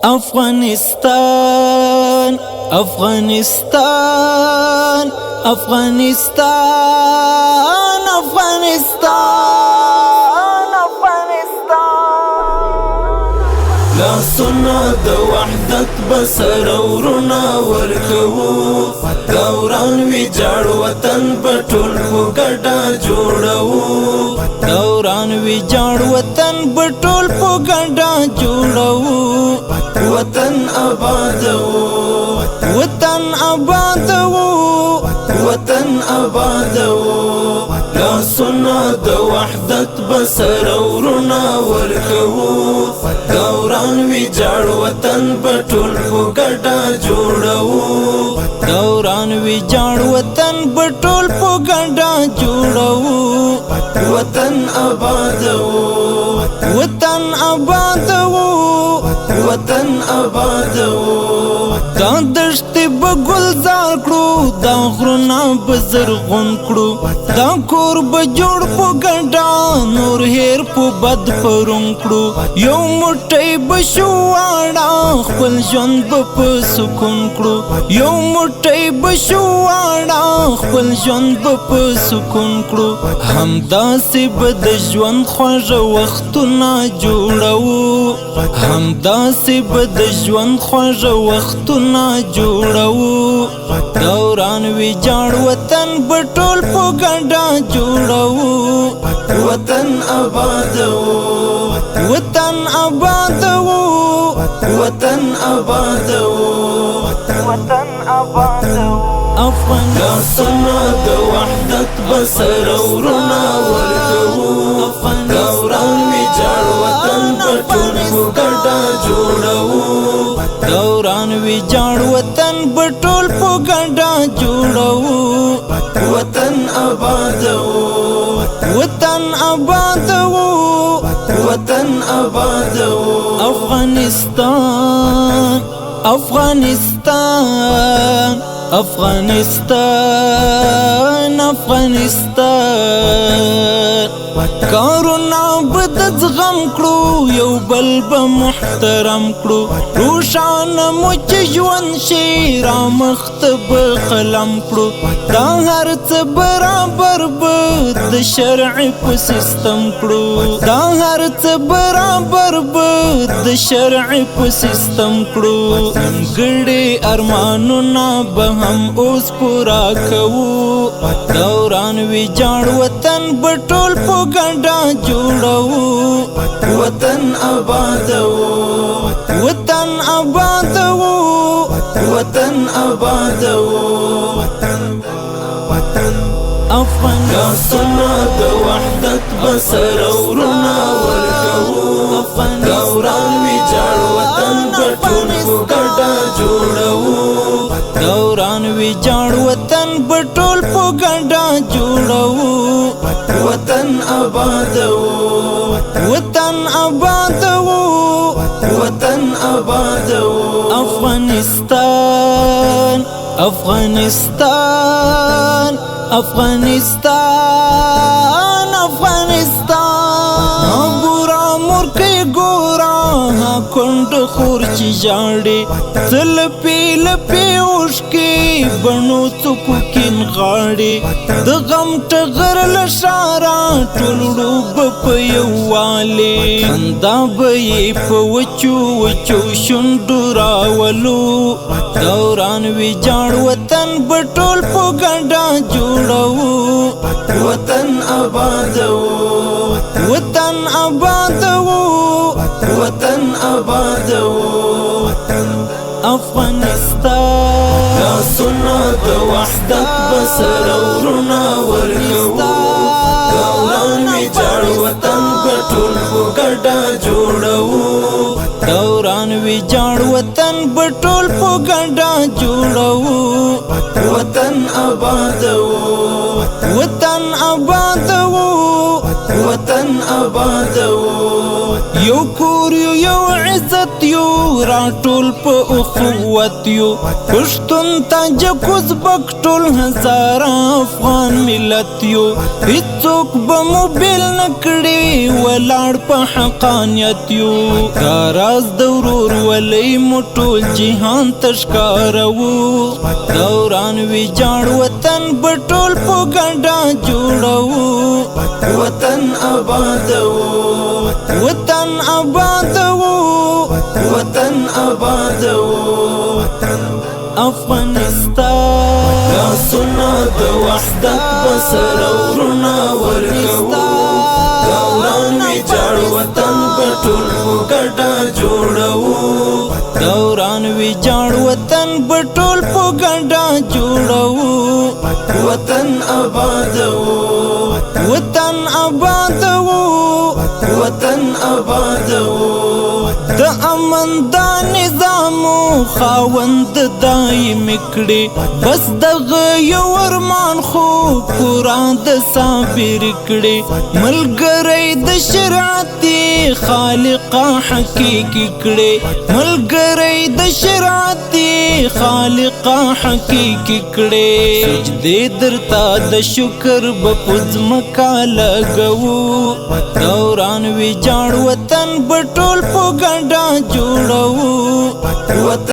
افغانستان افغانستان افغانستان افغانستان افغانستان لاسونه د وحدت بسر ورنا ورکو دوران ویجاړ وطن بټول په ګډا جوړو دوران ویجاړ وطن بټول په ګډا جوړو وطن آبادو وطن آبادو وطن آبادو لاسونه د وحدت بسر ورنا ورکو دوران ویجاړ وطن بټول په ګډا جوړو دوران ویجاړ وطن بټول په ګډا جوړو وطن آبادو وطن آبادو وطن آبادو دا دشت بګلزار کړو دا غرونه بزرغون کړو دا کور به جوړ په ګډا نور هیر په بد پرون کړو یو موټی بشواړه خپل ژوند په سکون کړو یو موټی بشواړه خپل ژوند په سکون کړو همداسې به د ژوند خوږه وختونه جوړو همداسې به د ژوند خوږه وختونه جوړو دوران ویجاړ وطن بټول په ګډا جوړو وطن آبادو وطن آبادو وطن آبادو وطن آبادو افغانستان د وحدت بسر ورنا ورکو دوران ویجاړ وطن بټول په ګډا جوړو دوران ویجاړ وطن بټول په ګډا جوړو وطن آبادو وطن آبادو وطن آبادو افغانستان افغانستان افغانستان افغانستان کارونا بد زغم کړو یو بل به محترم کړو روشان مچ ژوند شي را مختب قلم کړو دا هر څه برابر به د شرع په سیستم کړو دا هر څه برابر به د شرع په سیستم کړو ګړې ارمانونه به هم اوس پورا کوو دوران ویجاړ وطن بټول په ګډا جوړو وطن آبادو وطن آبادو وطن آبادو افغانستان د وحدت بسر ورنا ورکو دوران ویجاړ وطن بټول په ګډا جوړو دوران ویجاړ وطن بټول په ګډا جوړو وطن آبادو وطن آبادو وطن آبادو افغانستان افغانستان افغانستان افغانستان ګورا مورکې ګورا کند خور چې جاړي تل پیل پیوشکې بڼو څوک کین غاړي د غم ټغر لشارا ټولړو په یوواله خندا به په وچو وچو شونډو راولو دوران ویجاړ وطن بټول په ګډا جوړو وطن آبادو وطن آبادو وطن آبادو افغانستان لاسونه د وحدت بسر ورنا ورکو دوران ویجاړ وطن بټول په ګډا جوړو دوران ویجاړ وطن بټول په ګډا جوړو وطن آبادو وطن آبادو وطن آبادو یو ورور یو عزت یو راټول په اخوت یو پښتون تاج کوز بک ټول هزار افغان ملت یو هیڅوک به مو بیل نکړي ولاړ په حقانیت یو دا راز د ورور ولی مو ټول جهان تشکارو دوران ویجاړ وطن به ټول په ګډا جوړو وطن آبادو وطن آبادو وطن آبادو افغانستان لاسونه د وحدت بسر ورونه ورکو دوران ویجاړ وطن په ټول په ګډا جوړو دوران ویجاړ وطن په ټول په ګډا جوړو وطن آبادو وطن آبادو وطن آبادو د امن دا نظامو خاوند دایم کړي بس دغه یو ارمان خو پورا د صابر کړي ملګری د شریعت خالق حقیقي کړي ملګری د شریعت خالق حقیقي کړي سجدې درتا د شکر بپز مکا لګو دوران ویجاړ وطن په ټول په ګډا جوړو